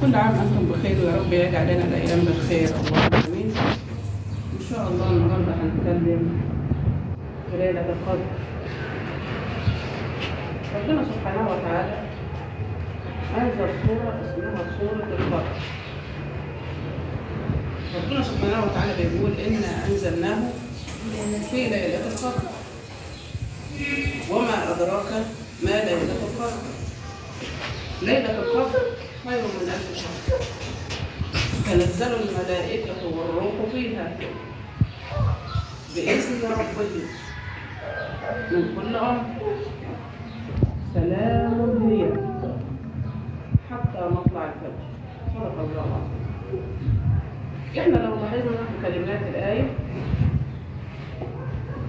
كل عام أنتم بخير ويا رب يجعل لنا الأيام بالخير اللهم آمين. إن شاء الله النهارده هنتكلم في ليلة القدر. ربنا سبحانه وتعالى أنزل سورة اسمها سورة القدر. ربنا سبحانه وتعالى بيقول إنا أنزلناه في ليلة القدر وما أدراك ما ليلة القدر. ليلة القدر خير من 1000 شهر تنزل الملائكة والروح فيها بإذن ربهم من كل أمر سلام هي حتى مطلع الفجر. صدق الله العظيم. احنا لو لاحظنا في كلمات الآية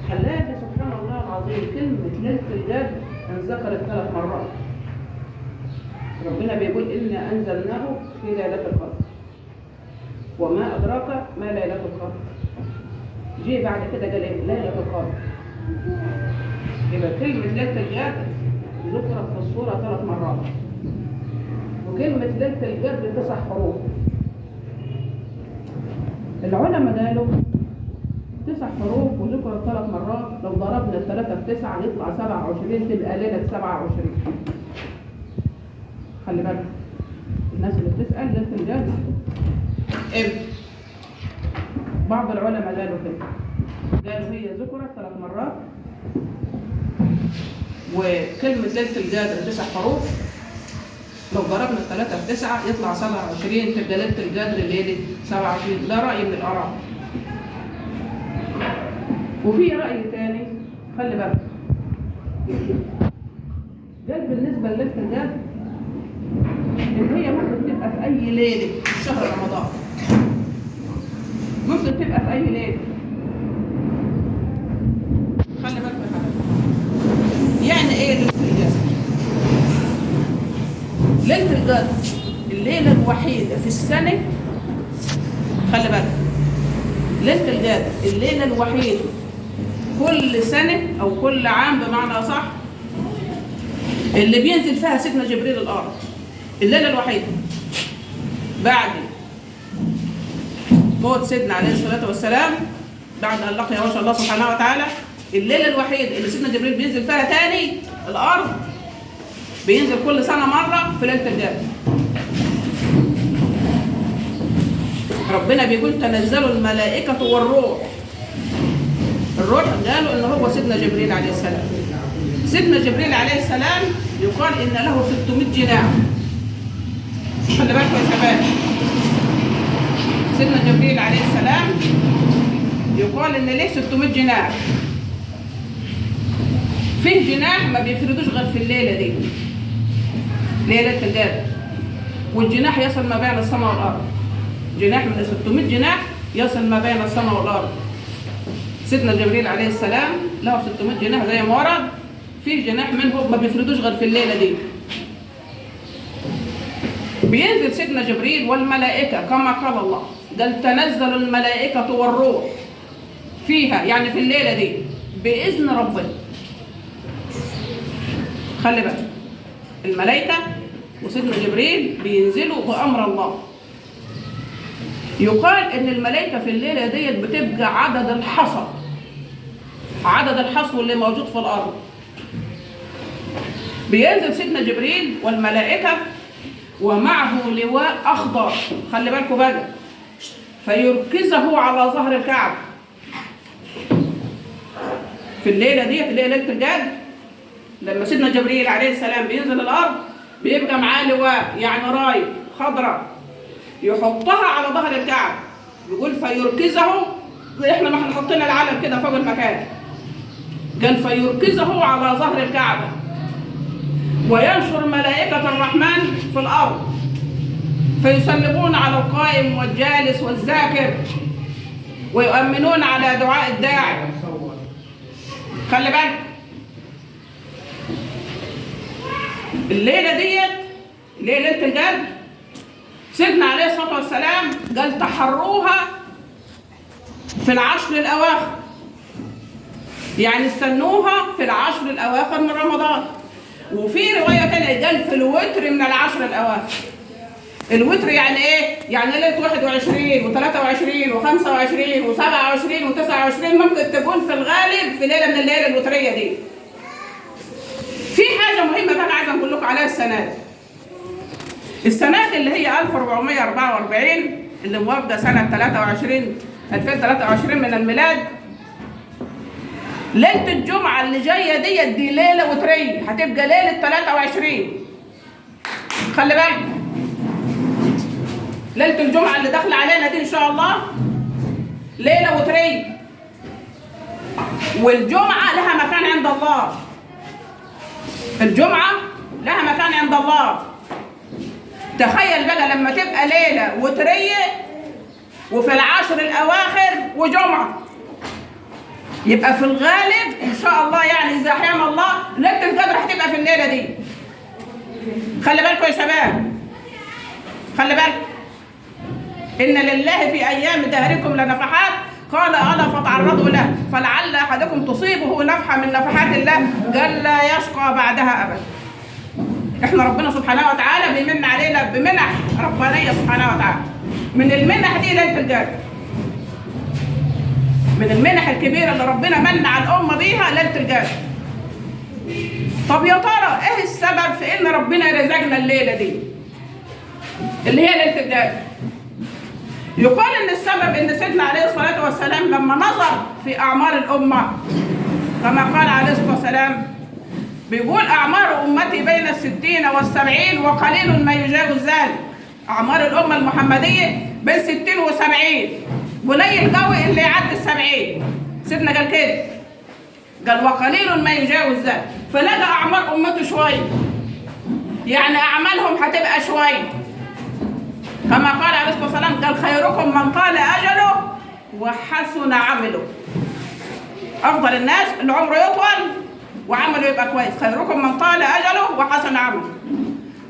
هنلاقي سبحان الله العظيم كلمة ليلة القدر انذكرت 3 مرات. ربنا بيقول إنا أنزلناه في ليلة القدر وما أدراك ما ليلة القدر. جه بعد كده قال إيه؟ ليلة القدر. يبقى كلمة ليلة القدر ذكرت في السورة 3 مرات، وكلمة ليلة القدر 9 حروف. العلماء قالوا 9 حروف وذكرت 3 مرات، لو ضربنا 3 في 9 يطلع 27، تبقى ليلة 27. خلي بالك الناس اللي بتسأل ليلة القدر امتى؟ بعض العلماء قالوا كده، قالوا هي ذكرت 3 مرات وكلمة ليلة القدر 9 حروف، لو ضربنا 3 في 9 يطلع 27، تبقى ليلة القدر ليلة 27. ده رأي من الآراء. وفي رأي ثاني خلي بالك، قال بالنسبة لليلة القدر إن هي ممكن تبقى في أي ليلة في شهر رمضان، ممكن تبقى في أي ليلة. خلي بالك يا حبيبي، يعني إيه ليلة القدر؟ ليلة القدر الليلة الوحيدة في السنة. خلي بالك ليلة القدر الليلة الوحيدة كل سنة أو كل عام بمعنى أصح اللي بينزل فيها سيدنا جبريل الأرض. الليلة الوحيدة بعد موت سيدنا عليه الصلاة والسلام، بعد أن لقي وجه الله سبحانه وتعالى، الليلة الوحيدة اللي سيدنا جبريل بينزل فيها تاني الأرض، بينزل كل سنة مرة في ليلة القدر. ربنا بيقول تنزل الملائكة والروح. الروح قالوا إن هو سيدنا جبريل عليه السلام. سيدنا جبريل عليه السلام يقال إن له 600 جناح. خلي بالكم يا شباب، سيدنا جبريل عليه السلام يقال إن له 600 جناح. فيه جناح ما بيفردوش غير في الليلة دي، ليلة القدر، والجناح يصل ما بين السماء والأرض. جناح من 600 جناح يصل ما بين السماء والأرض. سيدنا جبريل عليه السلام له 600 جناح زي ما ورد. فيه جناح منهم ما بيفردوش غير في الليلة دي. بينزل سيدنا جبريل والملائكة كما قال الله، قال تنزل الملائكة والروح فيها، يعني في الليلة دي بإذن ربنا. خلي بالك الملائكة وسيدنا جبريل بينزلوا بأمر الله. يقال إن الملائكة في الليلة ديت بتبقى عدد الحصى، عدد الحصو اللي موجود في الأرض. بينزل سيدنا جبريل والملائكة ومعه لواء أخضر. خلي بالكم بقى، فيركزه على ظهر الكعبة. في الليلة ديت اللي هي ليلة القدر، لما سيدنا جبريل عليه السلام بينزل الأرض بيبقى معاه لواء، يعني راية خضراء، يحطها على ظهر الكعبة. بيقول فيركزه، زي احنا ما احنا حطينا العلم كده فوق المكان، قال فيركزه على ظهر الكعبة وينشر ملائكة الرحمن في الأرض فيسلمون على القائم والجالس والذاكر ويؤمنون على دعاء الداعي. خلي بالك الليلة ديت ليلة القدر سيدنا عليه الصلاة والسلام قال تحروها في العشر الأواخر، يعني استنوها في العشر الأواخر من رمضان. وفي رواية تانية قال في الوتر من العشر الأواخر. الوتر يعني ايه؟ يعني ليله 21 و23 و25 و27 و29 ممكن تكون في الغالب في ليله من الليالي الوتريه دي. في حاجه مهمه بقى عايزه اقول لكم عليها السنه دي اللي هي 1444 اللي موافقه سنه 2023 من الميلاد. ليله الجمعه اللي جايه دي ليله وتريه، هتبقى ليله 23. خلي بالك ليله الجمعه اللي داخله علينا دي ان شاء الله ليله وتريه، والجمعه لها مكان عند الله. الجمعه لها مكان عند الله. تخيل بقى لما تبقى ليله وتريه وفي العشر الاواخر وجمعه، يبقى في الغالب ان شاء الله يعني اذا احيانا الله ليله القدر هتبقى في الليله دي. خلي بالكم يا شباب، خلي بالكم ان لله في ايام دهركم لنفحات قال الا فتعرضوا له فلعل احدكم تصيبه نفحه من نفحات الله قال لا يشقى بعدها ابدا. احنا ربنا سبحانه وتعالى بيمن علينا بمنح ربانيه سبحانه وتعالى. من المنح دي ليله القدر، من المنح الكبيره اللي ربنا من على الامه بيها ليله القدر. طب يا ترى ايه السبب في ان ربنا رزقنا الليله دي اللي هي ليله القدر؟ يقال ان السبب ان سيدنا عليه الصلاه والسلام لما نظر في اعمار الامه كما قال عليه الصلاه والسلام، بيقول اعمار امتي بين 60 و70 وقليل ما يجاوز ذلك. اعمار الامه المحمديه بين 60 و70، قليل قوي اللي يعدي ال70. سيدنا قال كده، قال وقليل ما يجاوز ذلك. فلقى اعمار امته شويه، يعني اعمالهم هتبقى شويه. كما قال عليه الصلاه والسلام قال خيركم من طال اجله وحسن عمله. افضل الناس اللي عمره يطول وعمله يبقى كويس. خيركم من طال اجله وحسن عمله.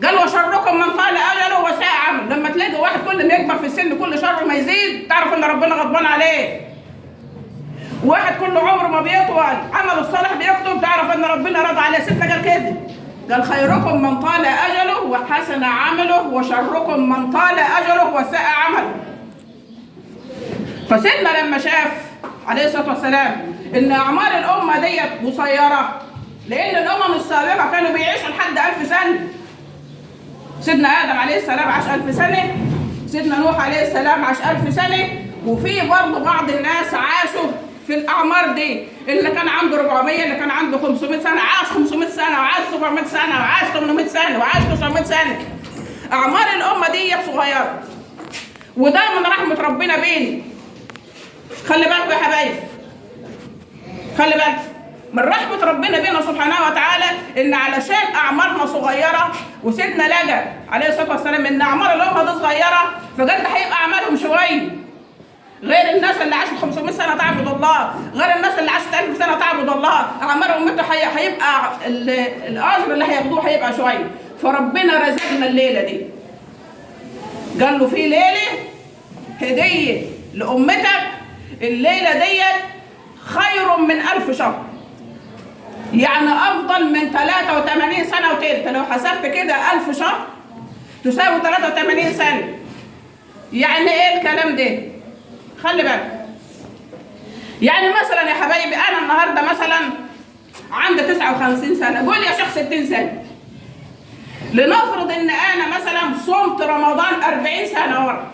قال وشركم من طال اجله وساء عمله. لما تلاقي واحد كل ما يكبر في السن كل شر ما يزيد تعرف ان ربنا غضبان عليه. واحد كل عمره ما بيطول عمله الصالح بيكتب تعرف ان ربنا رضى عليه. سيدنا قال كده، قال خيركم من طال اجله وحسن عمله وشركم من طال اجله وساء عمله. فسيدنا لما شاف عليه الصلاه والسلام ان اعمار الامه ديت قصيره، لان الامم السابقه كانوا بيعيشوا لحد 1000 سنه. سيدنا ادم عليه السلام عاش 1000 سنه، سيدنا نوح عليه السلام عاش 1000 سنه، وفي برضه بعض الناس عاشوا في الاعمار دي، اللي كان عنده 400 اللي كان عنده 500 سنه عاش 500 سنه وعاش 700 سنه وعاش 800 سنه وعاش 900 سنه. اعمار الامه دي صغيره، وده من رحمه ربنا بينا. خلي بالكم يا حبايبي، خلي بالكم من رحمه ربنا بينا سبحانه وتعالى ان علشان اعمارنا صغيره، وسيدنا لجأ عليه الصلاه والسلام ان اعمار الامه دي صغيره، فقد هيبقى اعمالهم شويه. غير الناس اللي عاشت 500 سنه تعبد الله، غير الناس اللي عاشت 1000 سنه تعبد الله، اعمار امته هيبقى الاجر اللي هياخدوه هيبقى شويه. فربنا رزقنا الليله دي، قال له في ليله هديه لامتك، الليله ديت خير من 1000 شهر، يعني افضل من 83 سنه وتلت. لو حسبت كده 1000 شهر تساوي 83 سنه. يعني ايه الكلام ده؟ خلي بالك، يعني مثلا يا حبايبي انا النهارده مثلا عندي 59 سنه، قول يا شيخ 60 سنه. لنفرض ان انا مثلا صمت رمضان 40 سنه ورا،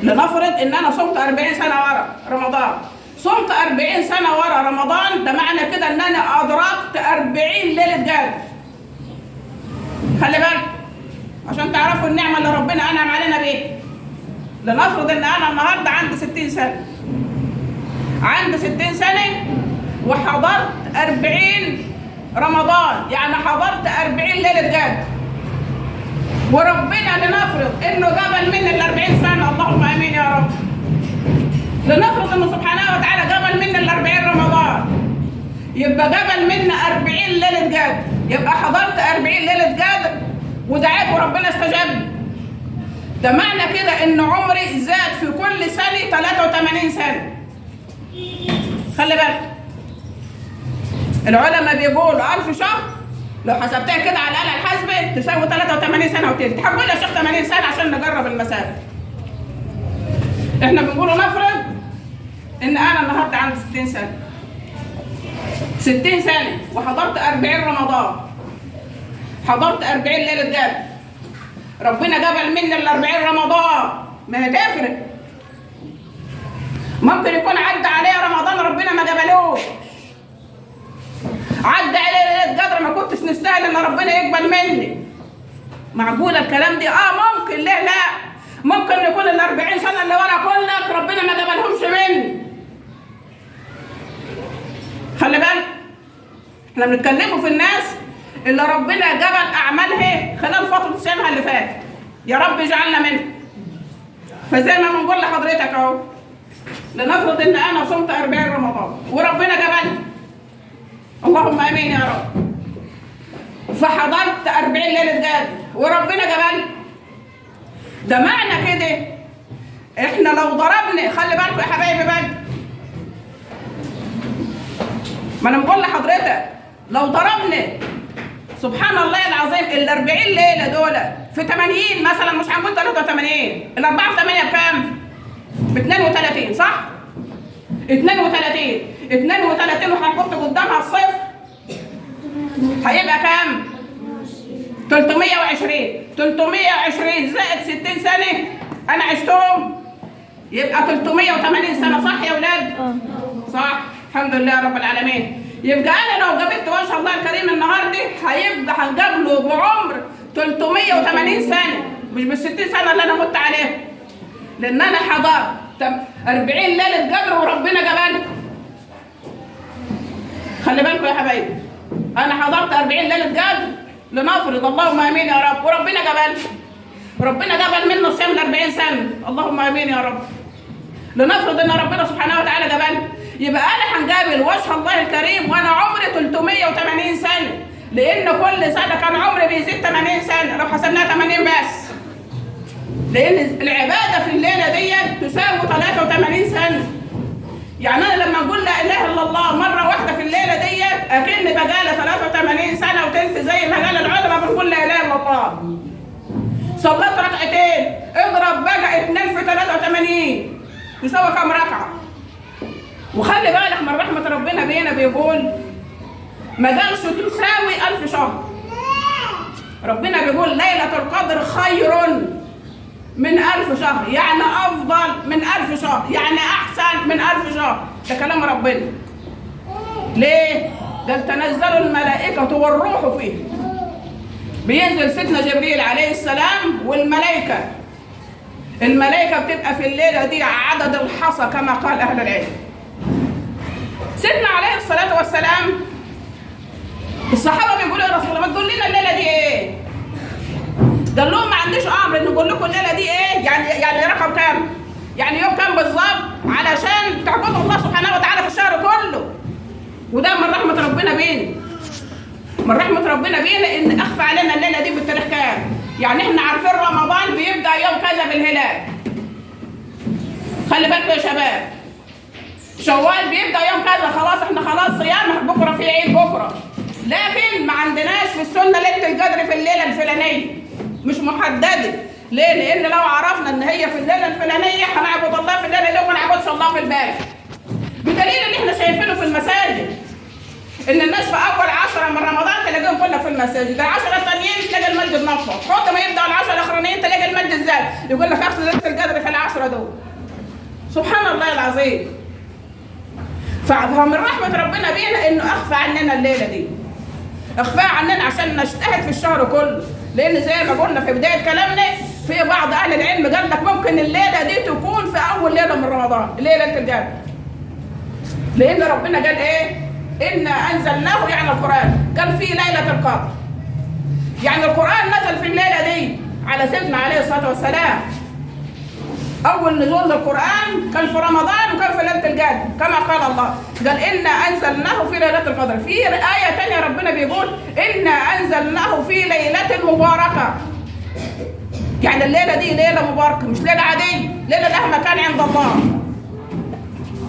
لنفرض ان انا صمت 40 سنه ورا رمضان، صمت 40 سنه ورا رمضان، ده معنى كده ان انا ادركت 40 ليله قدر. خلي بالك عشان تعرفوا النعمه اللي ربنا انعم علينا بيها. لنفرض ان انا النهارده عندي 60 سنه، عندي 60 سنه وحضرت 40 رمضان، يعني حضرت 40 ليله قدر. وربنا لنفرض انه قبل مني ال 40 سنه، اللهم امين يا رب. لنفرض انه سبحانه وتعالى قبل مني ال 40 رمضان، يبقى قبل مني 40 ليله قدر، يبقى حضرت 40 ليله قدر ودعيت وربنا استجاب. ده معنى كده ان عمري زاد في كل سنه 83 سنه. خلي بالك العلماء بيقولوا 1000 شهر لو حسبتها كده على الآلة الحاسبة تساوي 83 سنة وتلت. هقول يا شيخ 80 سنة عشان نجرب المسافة. احنا بنقول نفرض ان انا النهارده عندي 60 سنة. 60 سنة وحضرت 40 رمضان. حضرت 40 ليلة جد. ربنا جبل مني ال 40 رمضان، ما هتفرق. ممكن يكون عدى عليه رمضان ربنا ما جبلوش. عدى عليه ليلة قدر ما كنتش نستاهل ان ربنا يقبل مني. معقول الكلام دي؟ ممكن. ليه لا؟ ممكن يكون ال 40 سنة اللي ورا كلك ربنا ما جبلهمش مني. خلي بالك، احنا بنتكلموا في الناس اللي ربنا جبل اعمالها خلال فترة صيامها اللي فاتت. يا رب اجعلنا منه. فزي ما بنقول لحضرتك اهو، لنفرض ان انا صمت 40 رمضان وربنا جبلني. اللهم امين يا رب. فحضرت 40 ليلة جد وربنا جبلني. ده معنى كده احنا لو ضربنا، خلي بالكم يا حبايبي بقى، ما انا بقول لحضرتك لو ضربنا سبحان الله العظيم ال 40 ليله دول في 80 مثلا، مش هنقول 83، ال 4 في 8 بكام؟ ب 32 صح؟ 32 وهنحط قدامها الصفر هيبقى كام؟ 320 زائد 60 سنه انا عشتهم يبقى 380 سنه صح يا ولاد؟ صح. الحمد لله رب العالمين. يبقى انا لو جبت ما شاء الله الكريم النهارده هيبقى هنقابله بعمر 380 سنه، مش بال 60 سنه اللي انا مت عليها، لان انا حضرت 40 ليله قدر وربنا جبلني. خلي بالكم يا حبايبي، انا حضرت 40 ليله قدر لنفرض، اللهم امين يا رب، وربنا جبلني. ربنا جبل منه صيام ال 40 سنه، اللهم امين يا رب. لنفرض ان ربنا سبحانه وتعالى جبلني، يبقى انا هنقابل وجه الله الكريم وانا عمري 380 سنه، لان كل سنه كان عمري بيزيد 80 سنه لو حسبناها 80 بس، لان العباده في الليله دي تساوي 83 سنه. يعني انا لما اقول لا اله الا الله مره واحده في الليله دي اكن بقالي 83 سنه وتلت، زي ما قال العلماء بنقول لا اله الا الله. صليت ركعتين، اضرب بقى 2 في 83 تساوي كام ركعه؟ وخلي بالك من رحمة ربنا بينا، بيقول ما قالش تساوي 1000 شهر. ربنا بيقول ليلة القدر خير من 1000 شهر، يعني أفضل من 1000 شهر، يعني أحسن من 1000 شهر. ده كلام ربنا. ليه؟ قال تنزل الملائكة والروح فيه. بينزل سيدنا جبريل عليه السلام والملائكة. الملائكة بتبقى في الليلة دي عدد الحصى كما قال أهل العلم. سيدنا عليه الصلاة والسلام الصحابة بيقولوا يا رسول الله ما تقول لنا الليلة دي ايه؟ قال لهم ما عنديش امر ان نقول لكم الليلة دي ايه؟ يعني رقم كام؟ يعني يوم كام بالظبط؟ علشان تعبدوا الله سبحانه وتعالى في الشهر كله. وده من رحمة ربنا بينا. من رحمة ربنا بينا ان اخفى علينا الليلة دي بالتاريخ كام؟ يعني احنا عارفين رمضان بيبدأ يوم كذا بالهلال. خلي بالكم يا شباب. شوال بيبدأ يوم كذا، خلاص احنا خلاص صيام بكره في عيد بكره. لكن ما عندناش في السنه ليله القدر في الليله الفلانيه، مش محدده. ليه؟ لان لو عرفنا ان هي في الليله الفلانيه هنعبد الله في الليله دي وما نعبدش الله في الباقي. بدليل اللي احنا شايفينه في المساجد ان الناس في اول 10 من رمضان تلاقيهم كلها في المساجد، ال10 الثانيين تلاقي المسجد نفض، حتى ما يبدأ ال10 الاخرانيين تلاقي المسجد زاد، يقول لك اخذ ليله القدر في ال10 دول. سبحان الله العظيم. فمن رحمة ربنا بينا انه اخفى عننا الليلة دي. اخفاها عننا عشان نجتهد في الشهر كله، لان زي ما قلنا في بداية كلامنا في بعض اهل العلم قال لك ممكن الليلة دي تكون في اول ليلة من رمضان، ليلة القدر. لان ربنا قال ايه؟ إنا انزلناه، يعني القرآن قال في ليلة القدر. يعني القرآن نزل في الليلة دي على سيدنا عليه الصلاة والسلام. أول نزول القرآن كان في رمضان وكان في ليلة القدر كما قال الله، قال إنا أنزلناه في ليلة القدر. في آية تانية ربنا بيقول إنا أنزلناه في ليلة مباركة. يعني الليلة دي ليلة مباركة، مش ليلة عادية، ليلة لها مكان عند الله.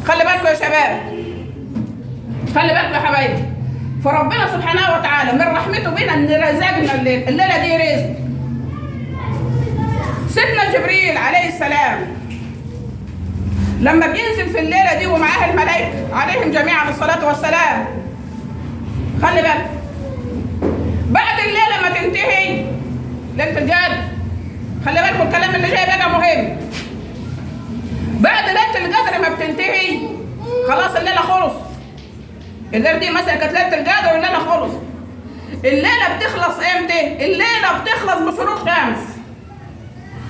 خلي بالكم يا شباب، خلي بالكم يا حبايبي. فربنا سبحانه وتعالى من رحمته بنا ان رزقنا الليله دي رزق. سيدنا جبريل عليه السلام لما بينزل في الليله دي ومعاه الملائكه عليهم جميعا الصلاه والسلام، خلي بالك بعد الليله ما تنتهي ليله القدر، خلي بالكم الكلام اللي جاي بقى مهم. بعد ليله القدر ما بتنتهي خلاص الليله خلص. الليله دي مثلا كانت ليله القدر والليله خلص. الليله بتخلص امتى؟ الليله بتخلص بشروق شمس.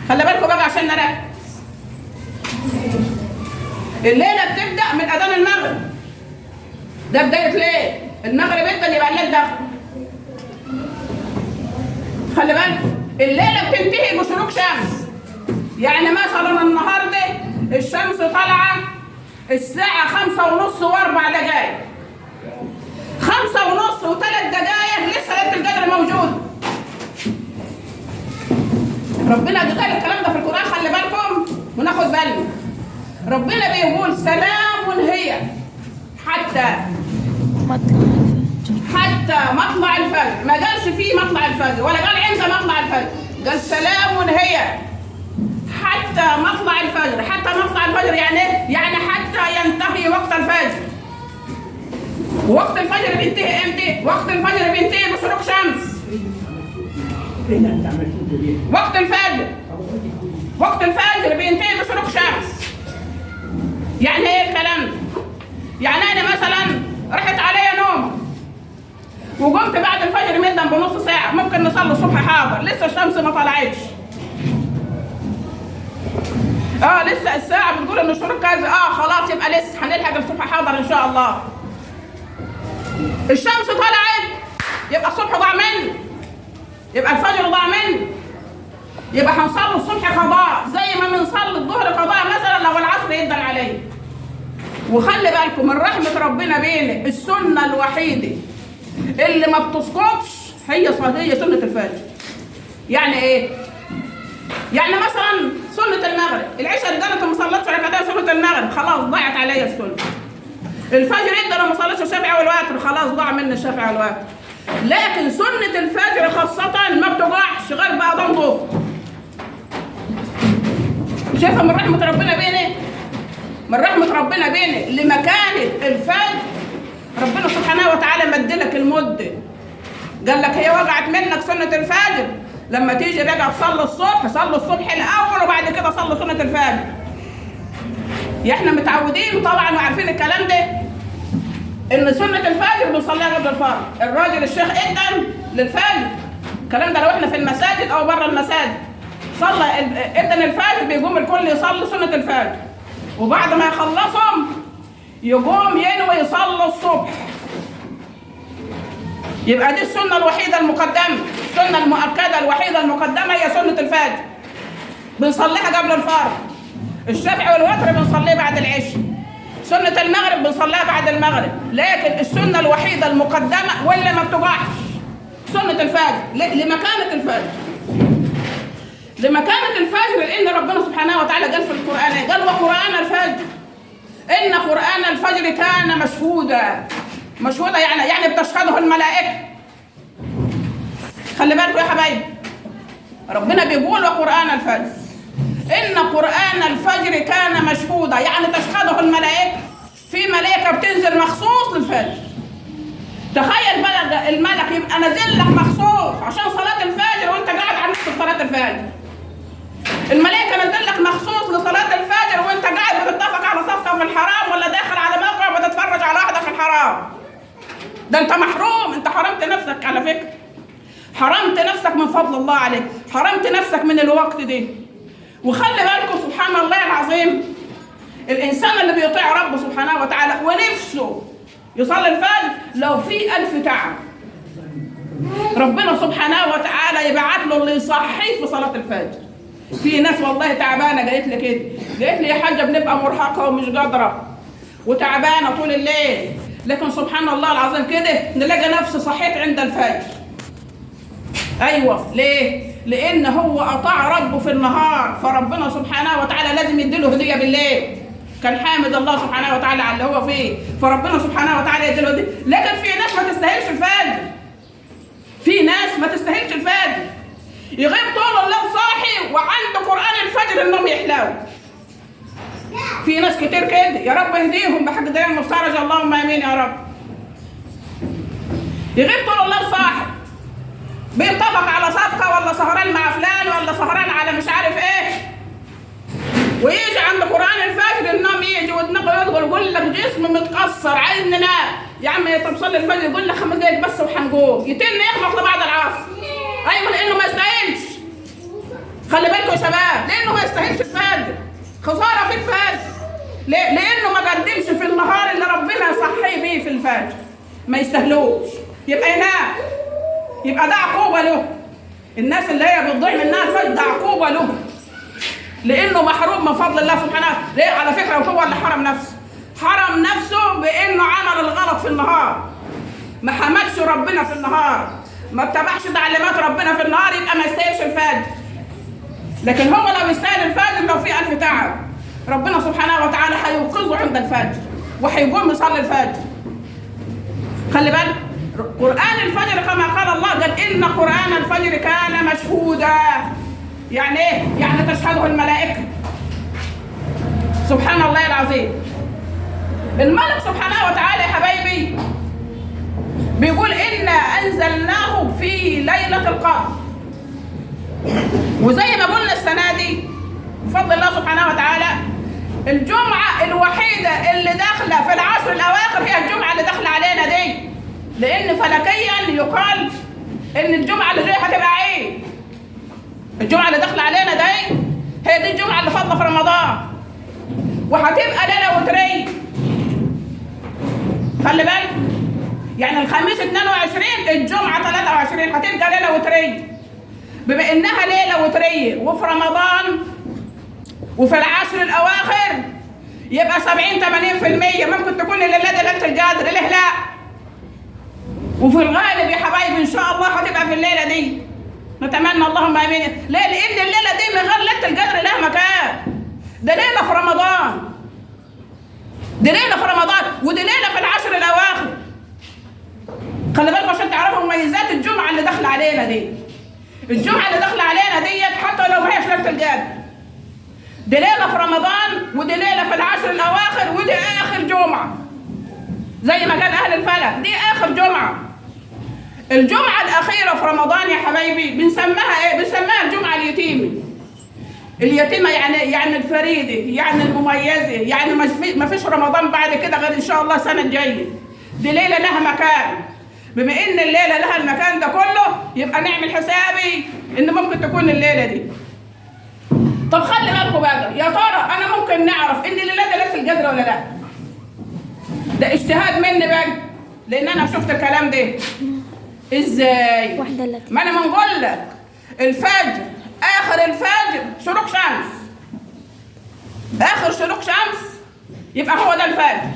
خلي بالكم بقى عشان نركز. الليله بتبدا من اذان المغرب، ده بدايه ليل. المغرب ابدا يبقى الليل دخل. خلي بالكم الليله بتنتهي بشروق شمس. يعني مثلا النهارده الشمس طالعه الساعه 5:30 و4 دقائق، 5:30 و3 دقائق لسه ليله القدر موجود. ربنا قال الكلام ده في القرآن، خلي بالكم وناخد بالنا. ربنا بيقول سلام هي حتى مطلع الفجر. ما قالش فيه مطلع الفجر ولا قال عند مطلع الفجر، قال سلام هي حتى مطلع الفجر. حتى مطلع الفجر يعني ايه؟ يعني حتى ينتهي وقت الفجر. وقت الفجر بينتهي امتى؟ وقت الفجر بينتهي بشروق شمس. وقت الفجر بينتهي بشروق شمس. يعني ايه الكلام ده؟ يعني انا مثلا راحت عليا نوم وقمت بعد الفجر مدا بنص ساعه، ممكن نصلي الصبح حاضر، لسه الشمس ما طلعتش. لسه الساعه بتقول ان الشروق كذا، خلاص يبقى لسه هنلحق الصبح حاضر ان شاء الله. الشمس طلعت يبقى الصبح ضاع مني، يبقى الفجر ضاع مني، يبقى هنصلي الصبح قضاء زي ما بنصلي الظهر قضاء مثلا لو العصر يدن عليه. وخلي بالكم من رحمه ربنا بينا، السنه الوحيده اللي ما بتسقطش هي سنه الفجر. يعني ايه؟ يعني مثلا سنه المغرب، العشاء اللي انا ما صليتش ركعتين سنه المغرب خلاص ضاعت عليا السنه. الفجر انت لو ما صليتش الشافعي والوتر خلاص ضاع مني الشافعي والوتر. لكن سنه الفجر خاصه ما بتقعش غير باذان ظهر. شايفه من رحمه ربنا بينا، من رحمه ربنا بينا لمكانه الفجر. ربنا سبحانه وتعالى مدلك المده، قال لك هي وقعت منك سنه الفجر، لما تيجي بقى تصلي الصبح صلي الصبح الاول وبعد كده صلي سنه الفجر. احنا متعودين طبعا وعارفين الكلام ده ان سنه الفجر بنصليها قبل الفرض. الراجل الشيخ ادن للفجر، الكلام ده لو احنا في المساجد او بره المساجد، صلى ادن الفجر بيقوم الكل يصلي سنه الفجر، وبعد ما يخلصهم يقوم ينوي يصلي الصبح. يبقى دي السنه الوحيده المقدمه، السنه المؤكده الوحيده المقدمه هي سنه الفجر، بنصليها قبل الفرض. الشفع والوتر بنصليه بعد العشاء. سنه المغرب بنصليها بعد المغرب. لكن السنه الوحيده المقدمه واللي ما بتقعش سنه الفجر. لمكانه الفجر، لمكانه الفجر، لان ربنا سبحانه وتعالى قال في القران، قال وقران الفجر ان قران الفجر كان مشهودا. مشهودا يعني بتشهده الملائكه. خلي بالكم يا حبايبي، ربنا بيقول وقران الفجر ان قران الفجر كان مشهودا، يعني تشهده الملائكه. في ملائكه بتنزل مخصوص للفجر. تخيل بقى الملك يبقى نازل لك مخصوص عشان صلاه الفجر وانت قاعد على نص صلاه الفجر. الملائكه نازل لك مخصوص لصلاه الفجر وانت قاعد بتتفق على صفقه في الحرام ولا داخل على موقع بتتفرج على واحده في الحرام. ده انت محروم، انت حرمت نفسك على فكره، حرمت نفسك من فضل الله عليك، حرمت نفسك من الوقت ده. وخلي بالكم سبحان الله العظيم، الانسان اللي بيطيع ربه سبحانه وتعالى ونفسه يصلي الفجر لو في 1000 تعب، ربنا سبحانه وتعالى يبعت له اللي يصحيه في صلاه الفجر. في ناس والله تعبانه قالت لي كده، قالت لي يا حاجه بنبقى مرهقه ومش قادره وتعبانه طول الليل، لكن سبحان الله العظيم كده نلاقي نفسي صحيت عند الفجر. ايوه، ليه؟ لان هو اطاع ربه في النهار، فربنا سبحانه وتعالى لازم يديله هديه بالليل. كان حامد الله سبحانه وتعالى على اللي هو فيه، فربنا سبحانه وتعالى يديله دي. لكن في ناس ما تستاهلش الفجر، في ناس ما تستاهلش الفجر، يغيب طول الليل صاحي وعنده قرآن الفجر النوم يحلو. في ناس كتير كده، يا رب اهديهم بحق ديان المفترج، اللهم امين يا رب. يغيب طول الليل صاحي، بيتفق على صفقه ولا سهران مع فلان ولا سهران على مش عارف ايه، ويجي عند قرآن الفجر النوم يجي ودماغه يدخل يقول لك جسم متكسر عايز ننام. يا عم طب صلي الفجر، يقول لك 5 دقايق بس وهنقوم، يتن يخبط لبعد العصر. ايوه لانه ما يستاهلش. خلي بالكم يا شباب، لانه ما يستاهلش الفجر، خساره في الفجر. ليه؟ لانه ما قدمش في النهار اللي ربنا صحيه بيه في الفجر، ما يستاهلوش، يبقى ينام، يبقى ده عقوبه له. الناس اللي هي بتضيع منها الفجر ده عقوبه له، لانه محروم من فضل الله سبحانه. ليه؟ على فكره هو اللي حرم نفسه، حرم نفسه بانه عمل الغلط في النهار، ما حمدش ربنا في النهار، ما اتبعش تعليمات ربنا في النهار، يبقى ما يستاهلش الفجر. لكن هو لو يستاهل الفجر لو في ألف تعب، ربنا سبحانه وتعالى هيوقظه عند الفجر وهيقوم يصلي الفجر. خلي بالك، قرآن الفجر كما قال الله، قال إن قرآن الفجر كان مشهودا. يعني إيه؟ يعني تشهده الملائكة. سبحان الله العظيم. الملك سبحانه وتعالى يا حبايبي بيقول إنا أنزلناه في ليلة القدر. وزي ما قلنا السنة دي بفضل الله سبحانه وتعالى، الجمعة الوحيدة اللي داخلة في العشر الأواخر هي الجمعة اللي داخلة علينا دي، لأن فلكيا يقال إن الجمعة اللي جاية هتبقى عيد. الجمعة اللي داخلة علينا دي هي دي الجمعة اللي فاضلة في رمضان، وهتبقى ليلة وترية. خلي بالك، يعني الخميس 22، الجمعة 23 هتبقى ليلة وترية. بما إنها ليلة وترية وفي رمضان وفي العشر الأواخر، يبقى 70-80% ممكن تكون الليلة دي ليلة القدر. ليه لا؟ وفي الغالب يا حبايبي إن شاء الله هتبقى في الليلة دي، نتمنى اللهم آمين. ليه؟ لأن الليلة دي من غير ليلة القدر لها مكان. ده ليلة في رمضان، دي ليلة في رمضان، ودي ليلة في العشر الأواخر. خلي بالكم عشان تعرفوا مميزات الجمعة اللي داخلة علينا دي. الجمعة اللي داخلة علينا ديت حتى لو ما هيش ليلة القدر، دي ليلة في رمضان ودي ليلة في العشر الأواخر، ودي آخر جمعة زي ما قال أهل الفلك، دي آخر جمعة. الجمعة الأخيرة في رمضان يا حبايبي بنسميها إيه؟ بنسميها الجمعة اليتيمة. اليتيمة يعني الفريدة، يعني المميزة، يعني ما فيش رمضان بعد كده غير إن شاء الله السنة الجاية. دي ليلة لها مكان. بما إن الليلة لها المكان ده كله، يبقى نعمل حسابي إن ممكن تكون الليلة دي. طب خلي بالكم بقى، يا ترى أنا ممكن نعرف إن الليلة دي ليلة القدر ولا لا؟ ده اجتهاد مني بقى، لأن أنا شفت الكلام ده. إزاي؟ ما أنا بنقول لك الفجر، آخر الفجر شروق شمس، آخر شروق شمس يبقى هو ده الفجر.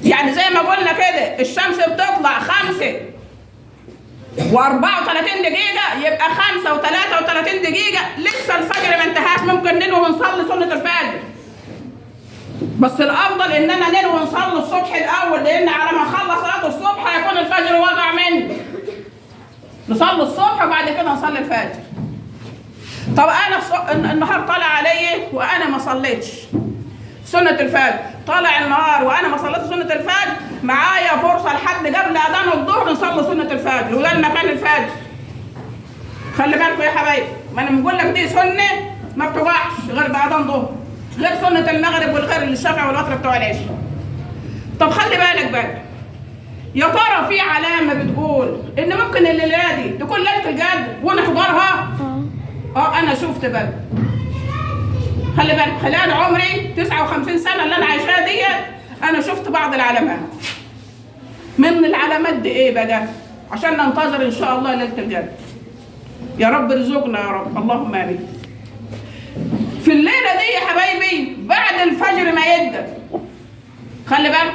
يعني زي ما قلنا كده الشمس بتطلع 5:34 دقيقة، يبقى 5:33 دقيقة لسه الفجر ما انتهاش. ممكن ننوي ونصلي سنة الفجر، بس الأفضل إننا ننوي ونصلي الصبح الأول، لأن على ما نخلص صلاة الصبح هيكون الفجر وقع مني. نصلي الصبح وبعد كده نصلي الفجر. طب أنا النهار طالع علي وأنا ما صليتش سنة الفجر، طالع النهار وأنا ما صليتش سنة الفجر، معايا فرصة لحد قبل أذان الظهر نصلي سنة الفجر، وده المكان الفجر. خلي بالكم يا حبايبي، ما أنا بقول لك دي سنة ما بتقعش غير بأذان ظهر، غير سنة المغرب والغير الشفع والوتر بتوع العشاء. طب خلي بالك بقى، يا ترى في علامة بتقول إن ممكن الليلة دي تكون ليلة القدر ونحضرها؟ أنا شفت بقى. خلي بالك، خلال عمري 59 سنة اللي أنا عايشاها ديت، أنا شفت بعض العلامات. من العلامات دي إيه بقى؟ عشان ننتظر إن شاء الله ليلة القدر. يا رب ارزقنا يا رب، اللهم آمين. في الليلة دي يا حبايبي بعد الفجر ما يبدأ، خلي بالك،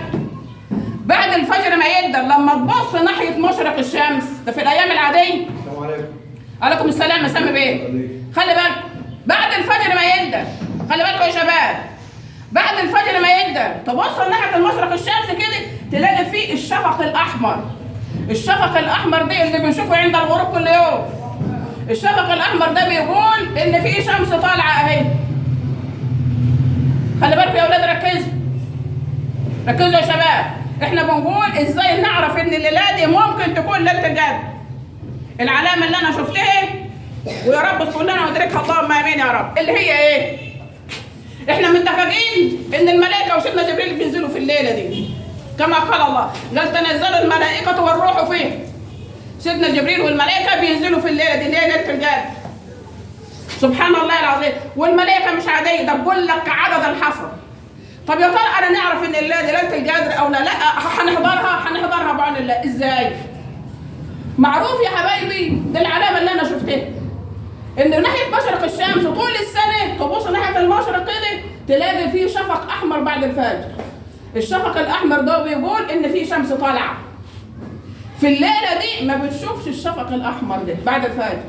بعد الفجر ما يبدأ لما تبص ناحية مشرق الشمس، ده في الأيام العادية. السلام عليكم. عليكم السلام، مسامي بيه. خلي بالك، بعد الفجر ما يبدأ، خلي بالكم يا شباب، بعد الفجر ما يبدا تبص ناحيه المشرق الشمس كده تلاقي فيه الشفق الاحمر. الشفق الاحمر ده اللي بنشوفه عند الغروب كل يوم. الشفق الاحمر ده بيقول ان في شمس طالعه اهي. خلي بالكم يا اولاد، ركزوا يا شباب. احنا بنقول ازاي نعرف ان الليله دي ممكن تكون ليله القدر. العلامه اللي انا شفتها ويا رب كلنا ندركها اللهم امين يا رب، اللي هي ايه؟ احنا متفقين ان الملائكه وسيدنا جبريل بينزلوا في الليله دي كما قال الله، قال تنزل الملائكه والروح فيه. سيدنا جبريل والملائكه بينزلوا في الليله دي، ليله القدر. سبحان الله العظيم. والملائكه مش عاديه، ده بقول لك عدد الحصر. طب يا ترى انا نعرف ان الليله دي ليله القدر او لا؟ هنحضرها بعون الله. ازاي؟ معروف يا حبايبي، دي العلامه اللي انا شفتها، ان ناحيه مشرق الشمس طول السنه تبص ناحيه المشرق كده تلاقي فيه شفق احمر بعد الفجر. الشفق الاحمر ده بيقول ان في شمس طالعه. في الليله دي ما بتشوفش الشفق الاحمر ده بعد الفجر،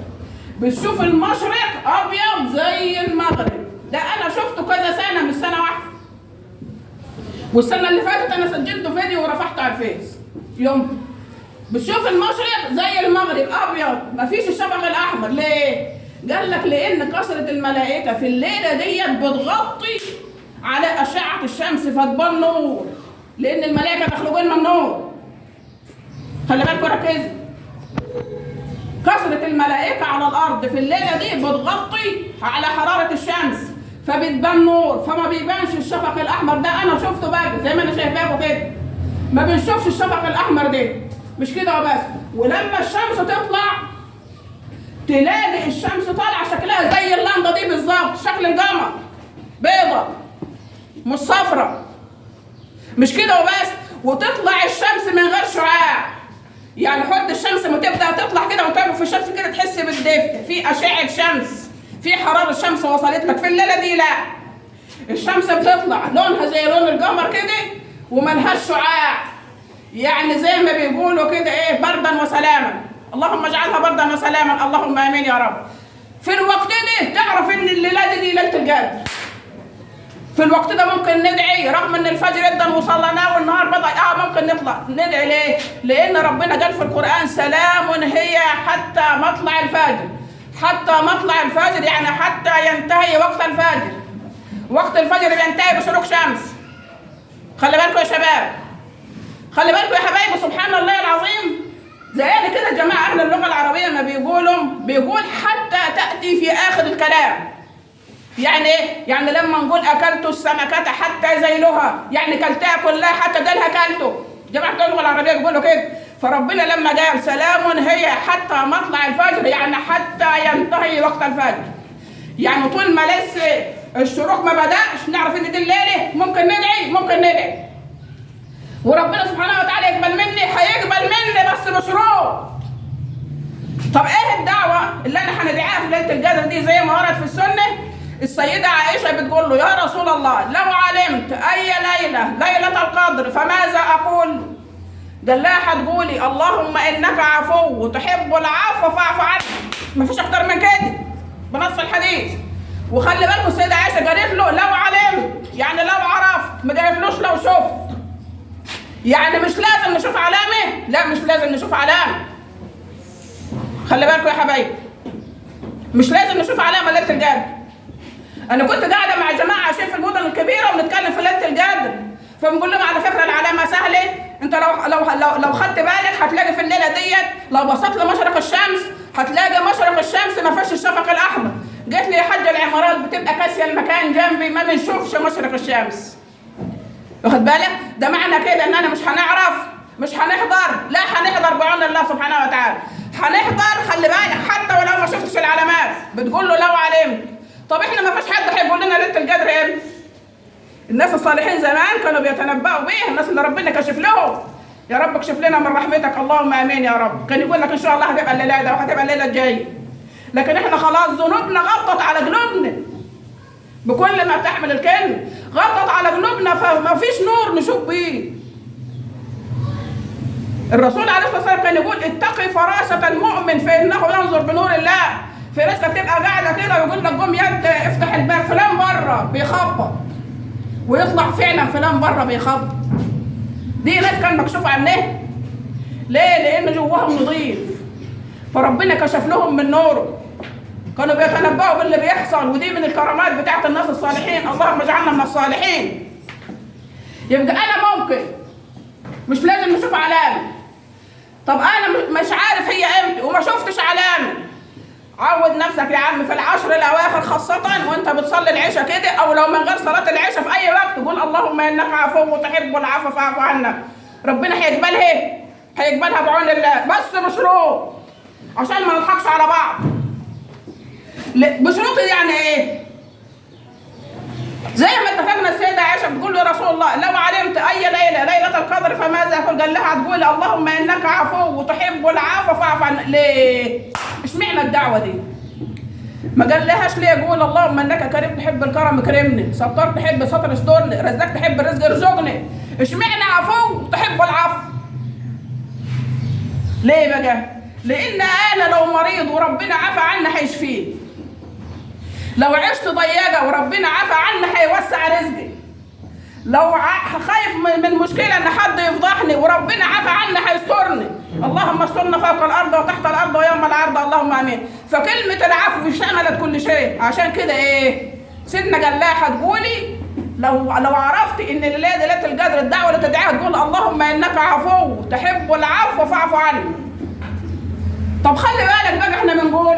بتشوف المشرق ابيض زي المغرب. ده انا شفته كذا سنه، مش سنه واحده. والسنه اللي فاتت انا سجلته فيديو ورفعته على الفيس يوم. بتشوف المشرق زي المغرب ابيض، مفيش الشفق الاحمر. ليه؟ قال لك لان كثره الملائكه في الليله ديت بتغطي على اشعه الشمس فتبان نور، لان الملائكه مخلوقين من النور. خلي بالكم ركزوا. كثره الملائكه على الارض في الليله دي بتغطي على حراره الشمس فبتبان نور، فما بيبانش الشفق الاحمر ده. انا شفته بقى زي ما انا شايفاكم كده، ما بنشوفش الشفق الاحمر ده. مش كده وبس، ولما الشمس تطلع تلاقي الشمس طالعه شكلها زي اللمضه دي بالظبط، شكل القمر، بيضه مش صفرة. مش كده وبس، وتطلع الشمس من غير شعاع. يعني حد الشمس ما تبدا تطلع كده وتقف في الشمس كده تحس بالدفء، في اشعه شمس، في حراره الشمس وصلت لك. في الليله دي لا، الشمس بتطلع لونها زي لون القمر كده وملهاش شعاع، يعني زي ما بيقولوا كده ايه، بردا وسلاما. اللهم اجعلها بردا وسلاما، اللهم امين يا رب. في الوقت ده تعرف ان الليله دي ليله القدر. في الوقت ده ممكن ندعي رغم ان الفجر جدا وصلناه والنهار بدا ممكن نطلع ندعي. ليه؟ لان ربنا قال في القران سلام هي حتى مطلع الفجر. حتى مطلع الفجر يعني حتى ينتهي وقت الفجر. وقت الفجر بينتهي بشروق شمس. خلي بالكم يا شباب، خلي بالكم يا حبايبي. سبحان الله العظيم. زينا كده يا جماعه اهل اللغه العربيه ما بيقول حتى تاتي في اخر الكلام. يعني ايه؟ يعني لما نقول اكلت السمكه حتى زيلها، يعني كلتها كلها حتى ديلها كلته. جماعه اللغه العربيه بيقولوا كده. فربنا لما قال سلام هي حتى مطلع الفجر يعني حتى ينتهي وقت الفجر، يعني طول ما لسه الشروق ما بدأش نعرف ان دي الليله ممكن ندعي. وربنا سبحانه وتعالى يقبل مني، هيقبل مني بس بشروط. طب ايه الدعوه اللي انا هندعيها في ليله القدر دي؟ زي ما ورد في السنه، السيده عائشه بتقول له يا رسول الله لو علمت اي ليله القدر فماذا اقول؟ قال لها هتقولي اللهم انك عفو تحب العفو فاعف عني. مفيش اكتر من كده بنص الحديث. وخلي بالكم السيده عائشه قالت له لو علمت، يعني لو عرفت، ما قالتلوش لو شفت. يعني مش لازم نشوف علامه، لا مش لازم نشوف علامه. خلي بالكم يا حبايبي، مش لازم نشوف علامه ليله القدر. انا كنت قاعده مع جماعه عايشين في المدن الكبيره وبنتكلم في ليله القدر، فبنقول لهم على فكره العلامه سهله. انت لو خدت بالك هتلاقي في الليله ديت لو بصيت لمشرق الشمس هتلاقي مشرق الشمس ما فيش الشفق الاحمر. قالت لي يا حاجه العمارات بتبقى كاسيه المكان جنبي ما بنشوفش مشرق الشمس. واخد بالك؟ ده معنى كده ان انا مش هنعرف، مش هنحضر. لا هنحضر بعون الله سبحانه وتعالى، هنحضر. خلي بالك حتى ولو ما شفتش العلامات بتقول له لو علمت. طب احنا ما فيش حد هيقول لنا ليله القدر امتى؟ الناس الصالحين زمان كانوا بيتنبأوا بيه، الناس اللي ربنا كشف لهم. يا رب اكشف لنا من رحمتك اللهم امين يا رب. كان يقول لك ان شاء الله هتبقى الليله ده وهتبقى الليله الجايه. لكن احنا خلاص ذنوبنا غطت على قلوبنا بكل ما تحمل الكلمه، غطت على قلوبنا فما فيش نور نشوف بيه. الرسول عليه الصلاه والسلام كان يقول اتقي فراسه المؤمن فانه ينظر بنور الله. في ناس بتبقى قاعده كده ويقول لك قوم يد افتح الباب، فلان بره بيخبط. ويطلع فعلا فلان بره بيخبط. دي ناس كان مكشوف عنها. ليه؟ لان جواهم نظيف، فربنا كشف لهم من نوره، كانوا بيتنبؤوا باللي بيحصل. ودي من الكرامات بتاعت الناس الصالحين. اللهم اجعلنا من الصالحين. يبقى انا ممكن مش لازم نشوف علامه. طب انا مش عارف هي امتى وما شفتش علامه، عود نفسك يا عم في العشر الاواخر خاصه وانت بتصلي العشاء كده، او لو من غير صلاه العشاء في اي وقت قول اللهم انك عفو تحب العفو فاعف عنا. ربنا هيقبلها، هيقبلها بعون الله، بس بشروط عشان ما نضحكش على بعض. بشروط يعني ايه؟ زي ما اتفقنا السيدة عائشة بتقول يا رسول الله لو علمت أي ليلة القدر فماذا أقول؟ قال لها هتقول اللهم إنك عفو وتحب العفو فاعف عنا. ليه؟ اشمعنى الدعوة دي؟ ما قال لهاش ليه يقول اللهم إنك كريم تحب الكرم اكرمني، ستار تحب ستر استرني، رزقك تحب الرزق ارزقني. اشمعنى عفو وتحب العفو؟ ليه بقى؟ لأن أنا لو مريض وربنا عفى عني هيشفيني، لو عشت ضيقه وربنا عفى عني هيوسع رزقي، لو خايف من مشكله ان حد يفضحني وربنا عفى عني هيسترني. اللهم استرنا فوق الارض وتحت الارض ويوم العرض اللهم امين. فكلمه العفو شملت كل شيء. عشان كده ايه سيدنا قال لها هتقولي لو عرفت ان ليله القدر الدعوه اللي تدعيها تقول اللهم انك عفو تحب العفو فاعف عني. طب خلي بالك بقى احنا بنقول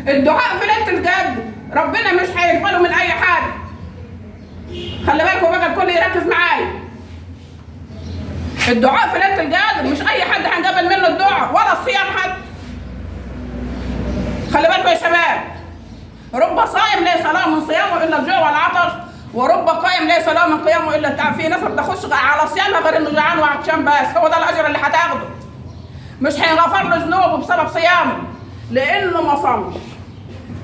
الدعاء في ليله القدر ربنا مش هيقبله من اي حد. خلي بالكم بقى الكل يركز معايا. الدعاء في ليله القدر مش اي حد هنقبل منه الدعاء ولا الصيام حتى. خلي بالكم يا شباب، رب صائم ليس له من صيامه الا الجوع والعطش، ورب قائم ليس له من قيامه الا التعب. في ناس ما بتخش على صيامها غير انه جوعان وعطشان بس، هو ده الاجر اللي هتاخده. مش هيغفر له ذنوبه بسبب صيامه لانه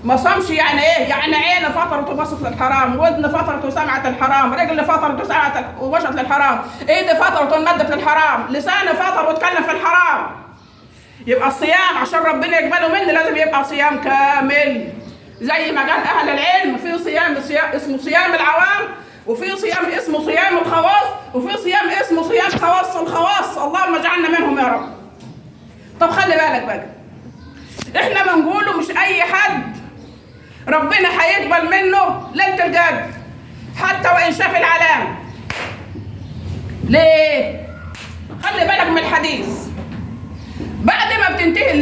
ما صامش. يعني ايه؟ يعني عين فطرت وبصت للحرام، ودن فطرت وسمعت الحرام، رجل فطرت وسمعت ومشت للحرام، ايد فطرت ومدت للحرام، لسان فطر واتكلم في الحرام. يبقى الصيام عشان ربنا يقبله مني لازم يبقى صيام كامل. زي ما قال اهل العلم في صيام اسمه صيام العوام، وفي صيام اسمه صيام الخواص، وفي صيام اسمه صيام خواص الخواص. اللهم اجعلنا منهم يا رب. طب خلي بالك بقى، احنا بنقوله مش اي حد ربنا هيقبل منه ليله القدر حتى وان شاف العلامه. ليه؟ خلي بالك من الحديث. بعد ما بتنتهي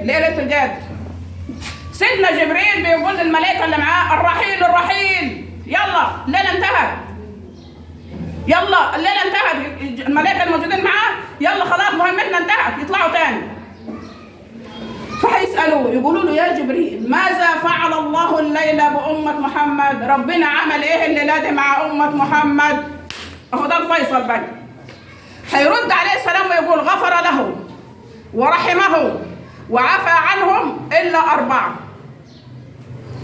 ليله القدر سيدنا جبريل بيقول للملائكه اللي معاه الرحيل الرحيل، يلا الليله انتهت، يلا الليله انتهت. الملائكه الموجودين معاه يلا خلاص مهمتنا انتهت، يطلعوا تاني. فهيسألوه يقولوا له يا جبريل ماذا فعل الله الليلة بأمة محمد؟ ربنا عمل ايه الليلة دي مع أمة محمد؟ اهو ده الفيصل بقى. هيرد عليه السلام ويقول غفر له ورحمه وعفى عنهم إلا 4.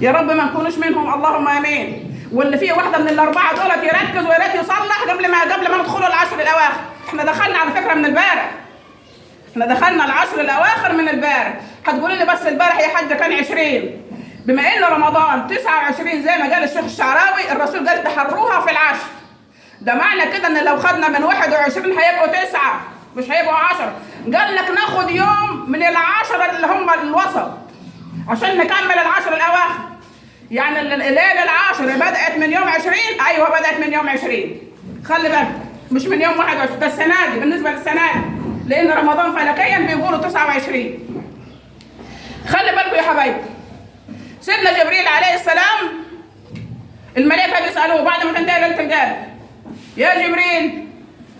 يا رب ما نكونوش منهم اللهم آمين. واللي فيه واحدة من ال4 دولت يركز ويريد يصلح قبل ما ندخلوا العشر الأواخر. احنا دخلنا على فكرة من البارح، احنا دخلنا العشر الاواخر من البارح. هتقولي لي بس البارح يا حاجه كان 20. بما ان رمضان 29 زي ما قال الشيخ الشعراوي الرسول قال تحروها في العشر. ده معنى كده ان لو خدنا من 21 هيبقوا 9 مش هيبقوا 10. قال لك ناخد يوم من ال10 اللي هم الوسط عشان نكمل العشر الاواخر. يعني الليله العاشر بدات من يوم 20. ايوه بدات من يوم 20. خلي بالك مش من يوم 21. ده السنه دي بالنسبه للسنه دي لأن رمضان فلكيا بيقولوا 29. خلي بالكم يا حبايبي، سيدنا جبريل عليه السلام الملائكة بيسألوه بعد ما تنتهي ليلة القدر يا جبريل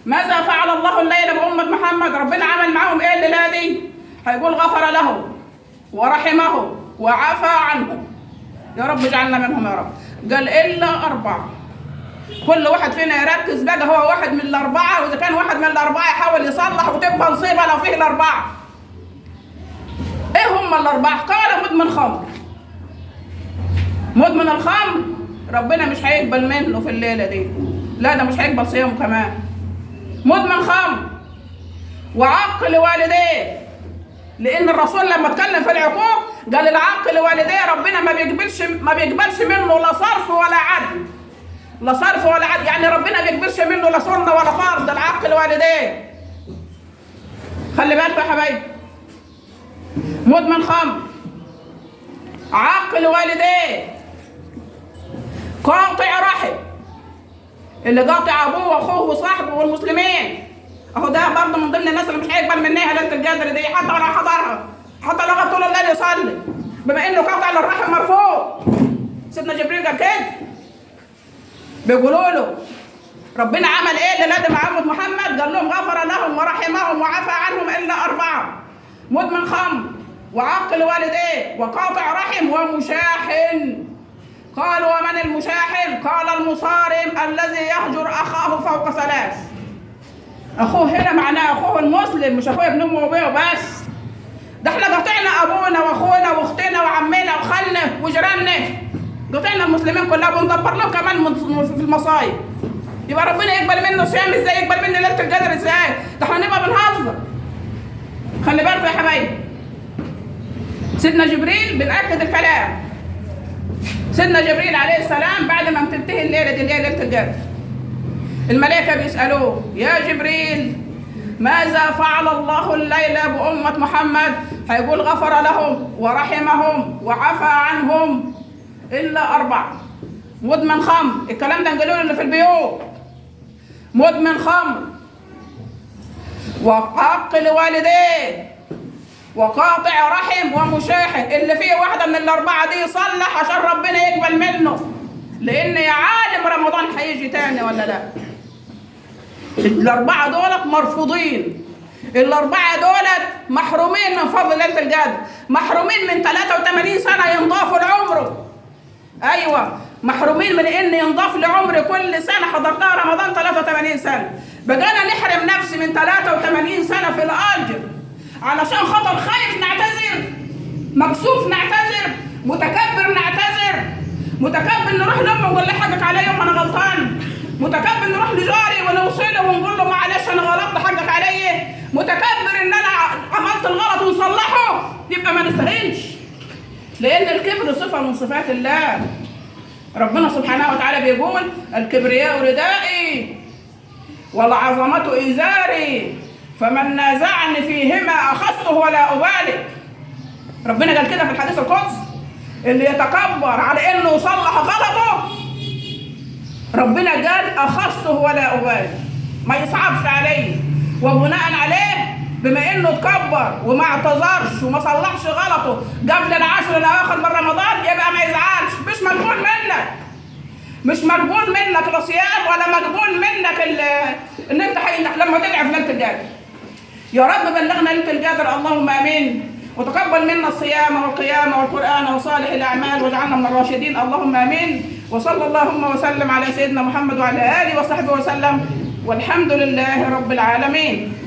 ماذا فعل الله الليلة بأمة محمد؟ ربنا عمل معاهم ايه الليلة دي؟ هيقول غفر له ورحمه وعفى عنه. يا رب اجعلنا منهم يا رب. قال إلا 4. كل واحد فينا يركز بقى هو واحد من ال4، واذا كان واحد من ال4 يحاول يصلح وتبقى نصيبه لو فيه ال4. ايه هم ال4؟ قال مدمن خمر. مدمن الخمر ربنا مش هيقبل منه في الليله دي، لا ده مش هيقبل صيامه كمان. مدمن خمر وعاق لوالديه، لان الرسول لما اتكلم في العقوق قال العاق لوالديه ربنا ما بيقبلش منه لا صرف ولا عدل. لا صرف ولا عدل، يعني ربنا ما بيكبرش منه لا سنه ولا فرض، العق الوالدين. خلي بالكم يا حبايبي، مدمن خمر، عق الوالدين، قاطع رحم، اللي قاطع ابوه واخوه وصاحبه والمسلمين، اهو ده برضه من ضمن الناس اللي مش هيقبل منها ليله القدر دي، حتى لو حضرها، حتى لو غاب طول الليل يصلي، بما انه قاطع للرحم مرفوع. سيدنا جبريل قال كده، بيقولوا له ربنا عمل ايه لنادم عمد محمد؟ قال لهم غفر لهم ورحمهم وعفى عنهم الا 4: مدمن خمر، وعاقل والديه، وقاطع رحم، ومشاحن. قالوا ومن المشاحن؟ قال المصارم الذي يهجر اخاه فوق 3. اخوه هنا معناه اخوه المسلم، مش اخوه ابن امه وابوه بس، ده احنا قطعنا ابونا واخونا واختنا وعمنا وخالنا وجيراننا، قطعنا المسلمين كلها، بندبر لهم كمان في المصايب. يبقى ربنا يقبل منه صيام ازاي؟ يقبل منه ليله القدر ازاي؟ ده احنا نبقى بنهزر. خلي بالكم يا حبايبي، سيدنا جبريل بنأكد الكلام. سيدنا جبريل عليه السلام بعد ما بتنتهي الليله دي اللي هي ليله القدر، الملائكه بيسالوه يا جبريل ماذا فعل الله الليله بامه محمد؟ هيقول غفر لهم ورحمهم وعفى عنهم الا 4: مدمن خمر، الكلام ده نقولوه اللي في البيوت، مدمن خمر، وعاقل والديه، وقاطع رحم، ومشاحن. اللي فيه واحده من ال4 دي يصلح عشان ربنا يقبل منه، لان يا عالم رمضان هيجي تاني ولا لا. ال4 دولت مرفوضين، ال4 دولت محرومين من فضل ليله القدر، محرومين من 83 سنه ينضافوا لعمره. ايوه، محرومين من ان ينضاف لعمر كل سنه حضرتها رمضان 83 سنه. بقينا نحرم نفسي من 83 سنه في الاجر علشان خاطر خايف نعتذر، مكسوف نعتذر، متكبر نعتذر، متكبر نروح لامه ونقول لها حقك عليا يوم انا غلطان، متكبر نروح لجاري ونوصله ونقول له معلش انا غلطت حقك عليا، متكبر ان انا عملت الغلط ونصلحه. يبقى ما نستاهلش، لان الكبر صفه من صفات الله. ربنا سبحانه وتعالى بيقول الكبرياء ردائي والعظمة إزاري فمن نازعني فيهما أخذته ولا أبالي. ربنا قال كده في الحديث القدسي، اللي يتكبر على إنه يصلح غلطه ربنا قال أخذته ولا أبالي، ما يصعبش عليه. وبناء عليه بما إنه تكبر وما اعتذرش وما صلحش غلطه قبل العشر الأواخر من رمضان يبقى ما يزعلش، مش مقبول منك، مش مقبول منك لا صيام ولا مقبول منك ان انت لما تدعي في ليله القدر. يا رب بلغنا ليله القدر اللهم امين، وتقبل منا الصيام والقيام والقران وصالح الاعمال واجعلنا من الراشدين اللهم امين. وصلى اللهم وسلم على سيدنا محمد وعلى اله وصحبه وسلم، والحمد لله رب العالمين.